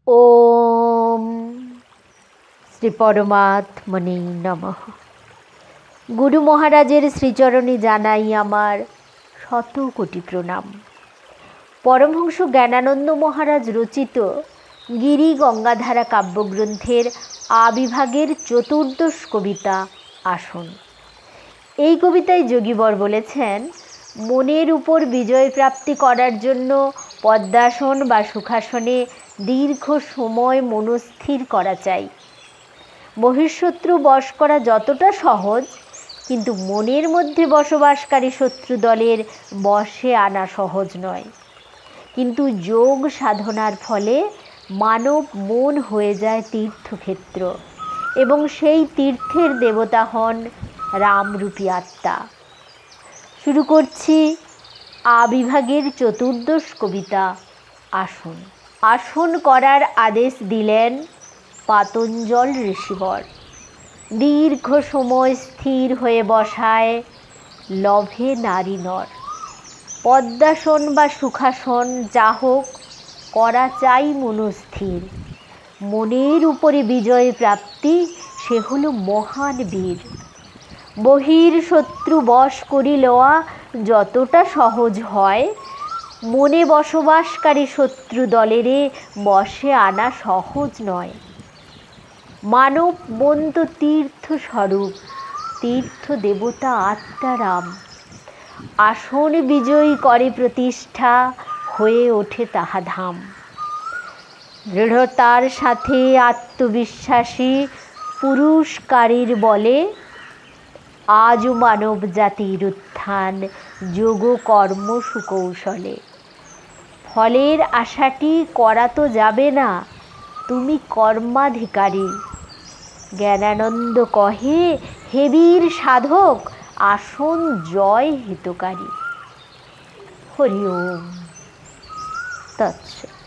ওম শ্রী পরমাত্মনে নমঃ। গুরু মহারাজের শ্রীচরণে জানাই আমার শত কোটি প্রণাম। পরমহংস জ্ঞানানন্দ মহারাজ রচিত গিরি গঙ্গাধারা কাব্যগ্রন্থের আবিভাগের চতুর্দশ কবিতা আসন। এই কবিতায় যোগীবর বলেছেন, মনের উপর বিজয় প্রাপ্তি করার জন্য পদ্মাসন বা সুখাসনে দীর্ঘ সময় মনস্থির করা চাই। বহিঃশত্রু বশ করা যতটা সহজ, কিন্তু মনের মধ্যে বসবাসকারী শত্রু দলের বশে আনা সহজ নয়। কিন্তু যোগ সাধনার ফলে মানব মন হয়ে যায় তীর্থক্ষেত্র, এবং সেই তীর্থের দেবতা হন রামরূপী আত্মা। শুরু করছি আবিভাগের চতুর্দশ কবিতা আসন। আসন করার আদেশ দিলেন পাতঞ্জল ঋষিবর। দীর্ঘ সময় স্থির হয়ে বসায় লভে নারী নর। পদ্মাসন বা সুখাসন যা হোক, করা চাই মনস্থির। মনের উপরে বিজয় প্রাপ্তি, সে হলো মহান বীর। বহির শত্রু বশ করি লওয়া যতটা সহজ হয়, মনে বসবাসকারী শত্রু দলেরে বশে আনা সহজ নয়। মানব মন তো তীর্থস্বরূপ, তীর্থ দেবতা আত্মারাম। আসন বিজয়ী করে প্রতিষ্ঠা, হয়ে ওঠে তাহা ধাম। দৃঢ়তার সাথে আত্মবিশ্বাসী পুরুষকারীর বলে, আজও মানব জাতির উত্থান যোগ কর্ম সুকৌশলে। ফলের আশাটি করা তো যাবে না, তুমি কর্মাধিকারী। জ্ঞানানন্দ কহে, হে বীর সাধক, আসন জয় হিতকারী। হরি ওম তৎসৎ।